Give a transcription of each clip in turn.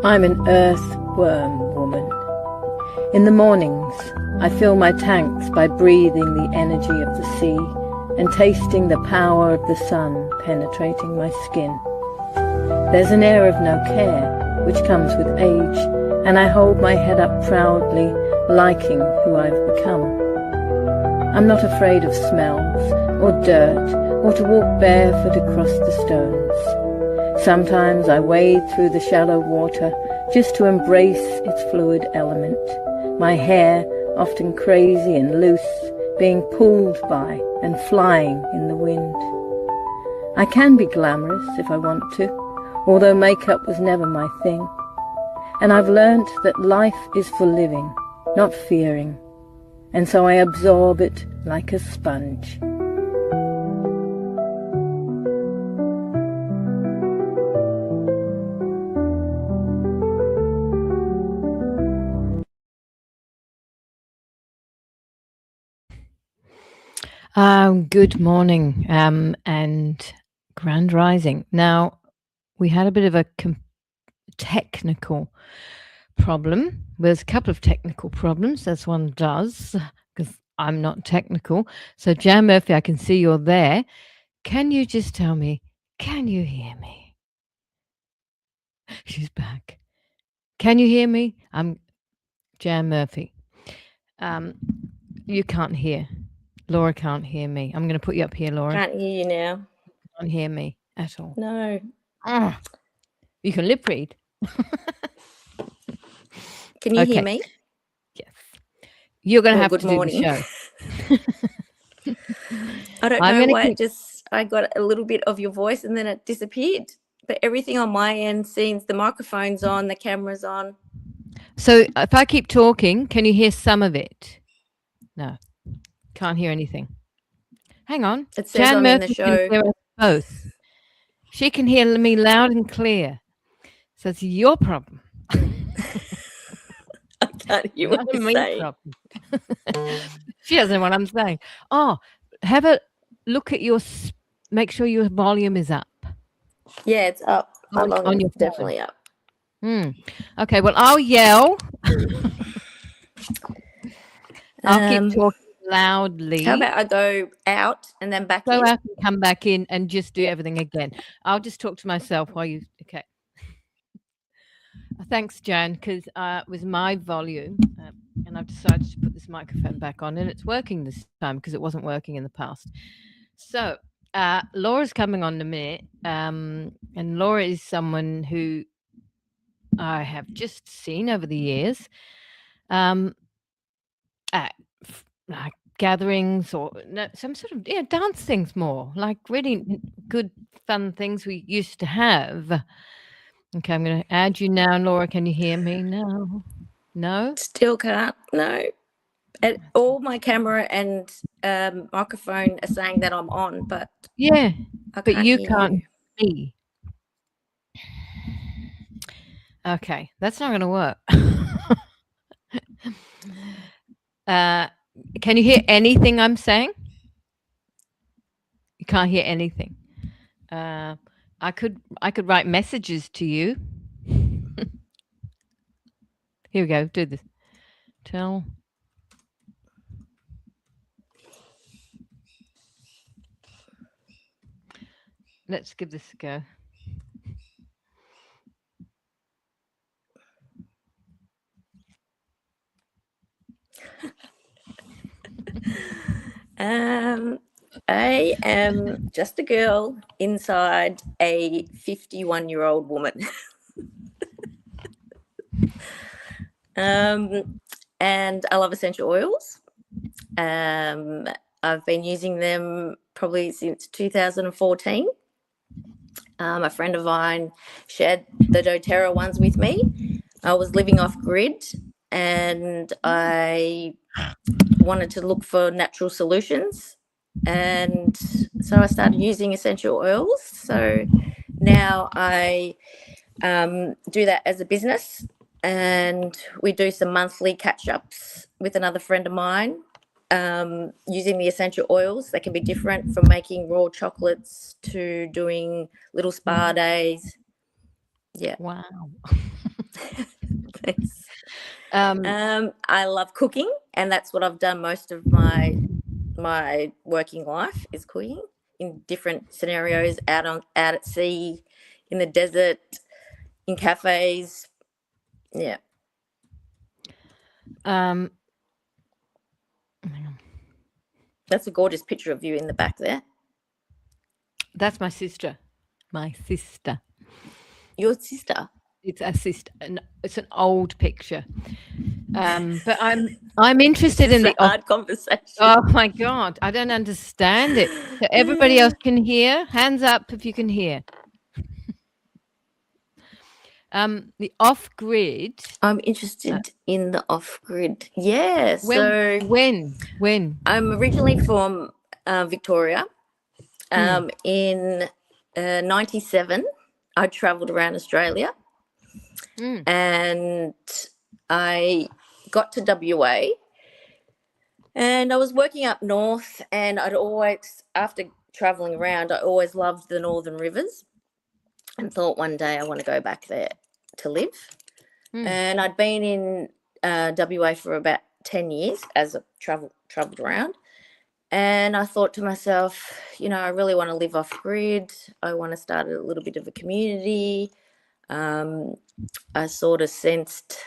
I'm an earthworm woman. In the mornings, I fill my tanks by breathing the energy of the sea and tasting the power of the sun penetrating my skin. There's an air of no care, which comes with age, and I hold my head up proudly, liking who I've become. I'm not afraid of smells, or dirt, or to walk barefoot across the stones. Sometimes I wade through the shallow water just to embrace its fluid element, my hair often crazy and loose, being pulled by and flying in the wind. I can be glamorous if I want to, although makeup was never my thing. And I've learnt that life is for living, not fearing, and so I absorb it like a sponge. Good morning and grand rising. Now, we had a bit of a technical problem. There's a couple of technical problems, as one does, because I'm not technical. So, Jan Murphy, I can see you're there. Can you just tell me, can you hear me? She's back. Can you hear me? I'm Jan Murphy. You can't hear. Laura can't hear me. I'm going to put you up here, Laura. Can't hear you now. Can't hear me at all. No. You can lip read. Can you hear me? Yes. You're going to have good to morning. do the show. I don't know why I got a little bit of your voice and then it disappeared. But everything on my end seems the microphone's on, the camera's on. So if I keep talking, can you hear some of it? No. Can't hear anything. Hang on. It says Jan I'm Murphy in the show. can hear us both. She can hear me loud and clear. So it's your problem. I can't hear what you're saying. She doesn't know what I'm saying. Oh, have a look at make sure your volume is up. Yeah, it's up. On your definitely up. Okay, well, I'll yell. I'll keep talking loudly. How about I go out and then back in? Go out and come back in and just do everything again. I'll just talk to myself while you... Okay. Thanks, Jan, because it was my volume and I've decided to put this microphone back on and it's working this time because it wasn't working in the past. So Laura's coming on in a minute and Laura is someone who I have just seen over the years at like gatherings or some sort of dance things, more like really good fun things we used to have. Okay, I'm going to add you now, Laura. Can you hear me now? No, still can't. No, all my camera and microphone are saying that I'm on, but but you can't hear me. Okay, that's not going to work. Can you hear anything I'm saying? You can't hear anything. I could write messages to you. Here we go. Do this. Let's give this a go. I am just a girl inside a 51-year-old woman. And I love essential oils. I've been using them probably since 2014. A friend of mine shared the doTERRA ones with me. I was living off grid and I wanted to look for natural solutions And so I started using essential oils. So now I do that as a business, and we do some monthly catch-ups with another friend of mine, using the essential oils. They can be different, from making raw chocolates to doing little spa days. Yeah. Wow. Thanks. Um, I love cooking, and that's what I've done most of my working life, is cooking in different scenarios, out at sea, in the desert, in cafes. Yeah. hang on. That's a gorgeous picture of you in the back there. That's my sister. My sister. Your sister. It's a sister. It's an old picture. But I'm interested This in is a the off. hard conversation. Oh my God, I don't understand it. So everybody else can hear. Hands up if you can hear. The off-grid. I'm interested in the off-grid. Yeah. So When? I'm originally from Victoria. In 97, I travelled around Australia, and I got to WA, and I was working up north, and I'd always, after travelling around, I always loved the northern rivers, and thought one day I want to go back there to live. And I'd been in WA for about 10 years as I travelled around. And I thought to myself, I really want to live off grid. I want to start a little bit of a community. I sort of sensed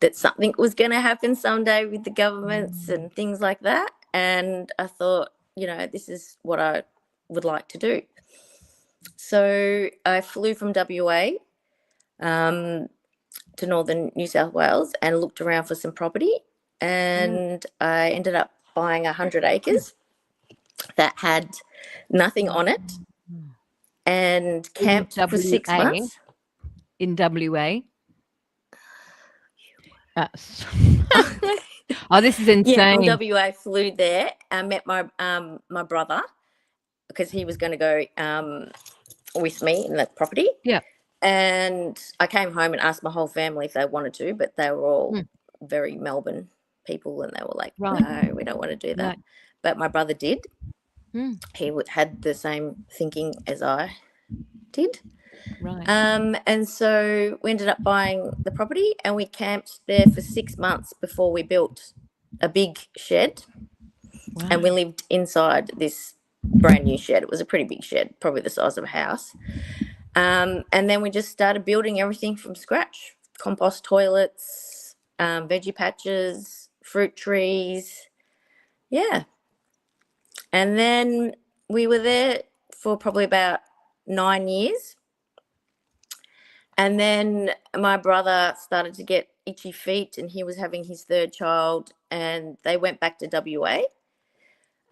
that something was going to happen someday with the governments and things like that. And I thought, this is what I would like to do. So I flew from WA to northern New South Wales and looked around for some property. And I ended up buying 100 acres that had nothing on it, and camped for 6 months. In WA? Oh, this is insane. Yeah, from WA, flew there. I met my brother, because he was going to go with me in that property. Yeah. And I came home and asked my whole family if they wanted to, but they were all very Melbourne people, and they were like, no, we don't want to do that. Right. But my brother did. He had the same thinking as I did. Right. And so we ended up buying the property, and we camped there for 6 months before we built a big shed. Wow. And we lived inside this brand new shed. It was a pretty big shed, probably the size of a house. And then we just started building everything from scratch: compost toilets, veggie patches, fruit trees. Yeah. And then we were there for probably about 9 years. And then my brother started to get itchy feet, and he was having his third child, and they went back to WA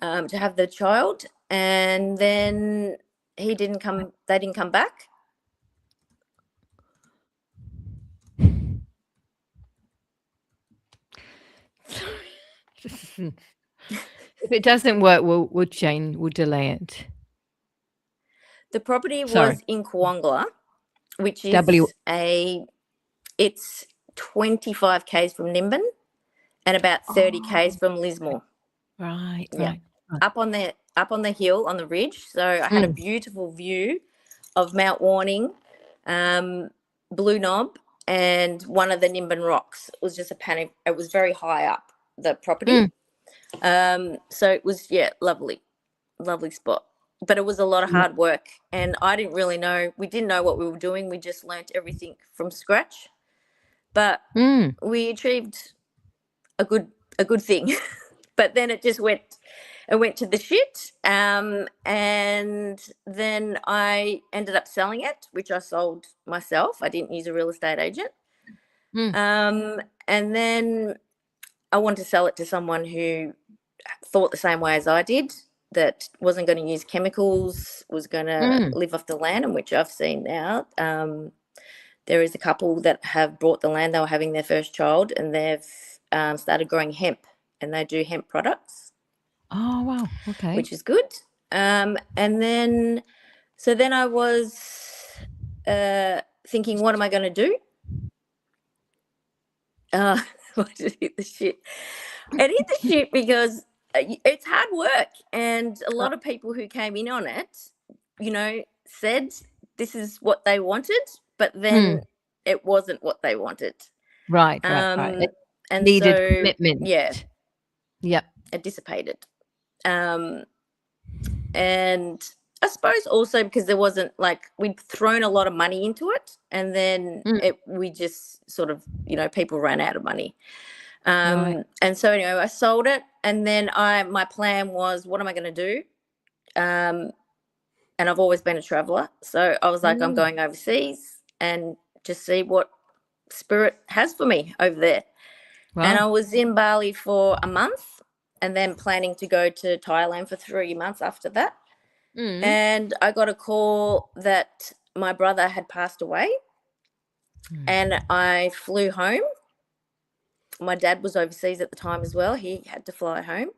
to have the child. And then they didn't come back. If it doesn't work, we'll delay it. The property was in Coangla, which is it's 25 k's from Nimbin and about 30 k's from Lismore. Right. Yeah. Right. Up on the hill, on the ridge. So I had a beautiful view of Mount Warning, Blue Knob, and one of the Nimbin rocks. It was just it was very high up, the property. So it was, lovely spot. But it was a lot of hard work, and I didn't really know. We didn't know what we were doing. We just learnt everything from scratch. But we achieved a good thing. But then it just went to the shit. And then I ended up selling it, which I sold myself. I didn't use a real estate agent. And then I wanted to sell it to someone who thought the same way as I did, that wasn't going to use chemicals, was going to live off the land, and which I've seen now. There is a couple that have bought the land. They were having their first child, and they've started growing hemp, and they do hemp products. Oh, wow. Okay. which is good. And then I was thinking, what am I going to do? Why did it hit the shit? It hit the shit because it's hard work, and a lot of people who came in on it, said this is what they wanted, but then it wasn't what they wanted. Right. It and needed so commitment. yeah, Yep. it dissipated. And I suppose also because there wasn't, like, we'd thrown a lot of money into it, and then we just sort of, people ran out of money. Right. And so anyway, I sold it, and then my plan was, what am I going to do? And I've always been a traveler, so I was like, I'm going overseas and just see what spirit has for me over there. Wow. And I was in Bali for a month, and then planning to go to Thailand for 3 months after that. And I got a call that my brother had passed away, and I flew home. My dad was overseas at the time as well. He had to fly home.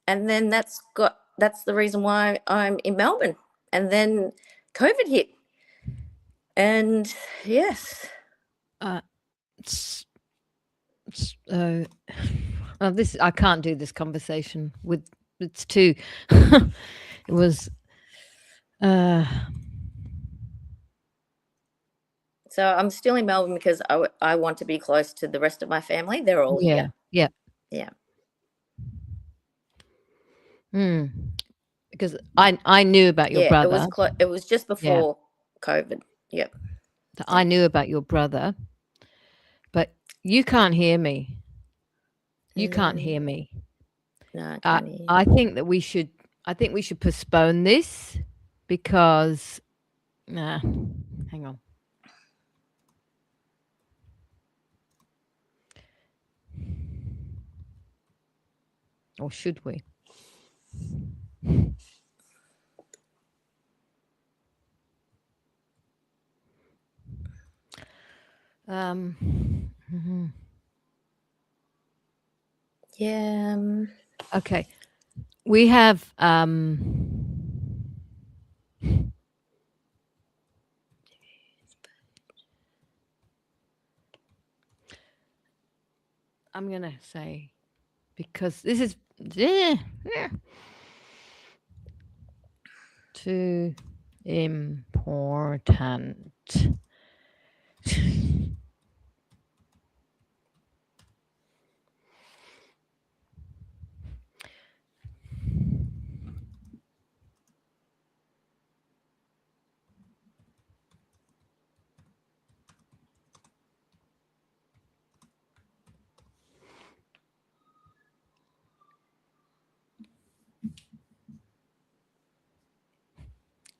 And then that's the reason why I'm in Melbourne. And then COVID hit. And yes. This I can't do this conversation with. It's too. It was. So I'm still in Melbourne because I want to be close to the rest of my family. They're all here. Yeah. Yeah. Because I knew about your brother. It was just before COVID. Yep. I knew about your brother, but you can't hear me. You can't hear me. No, I can't hear you. I think that we should. I think we should postpone this because. Hang on. Or should we? Yeah. Okay. We have I'm gonna say, because this is too important.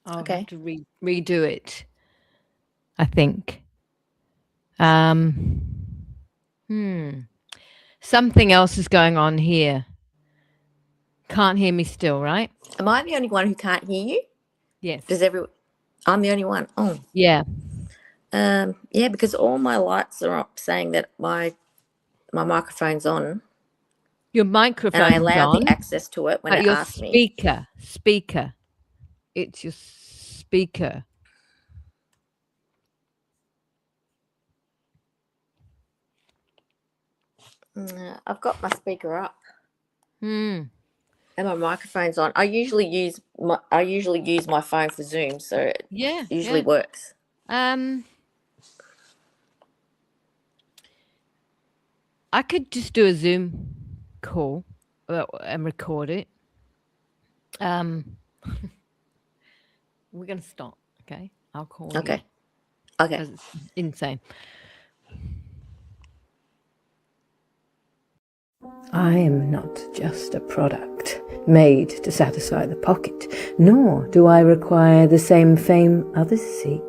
I'll have to redo it, I think. Something else is going on here. Can't hear me still, right? Am I the only one who can't hear you? Yes. I'm the only one. Oh. Yeah. Yeah, because all my lights are up saying that my microphone's on. Your microphone's on. And I allowed the access to it when it asked me. Speaker. It's your speaker. I've got my speaker up. And my microphone's on. I usually use my phone for Zoom, so it usually works. I could just do a Zoom call and record it. We're gonna stop, okay? I'll call you. Okay. Because it's insane. I am not just a product made to satisfy the pocket, nor do I require the same fame others seek.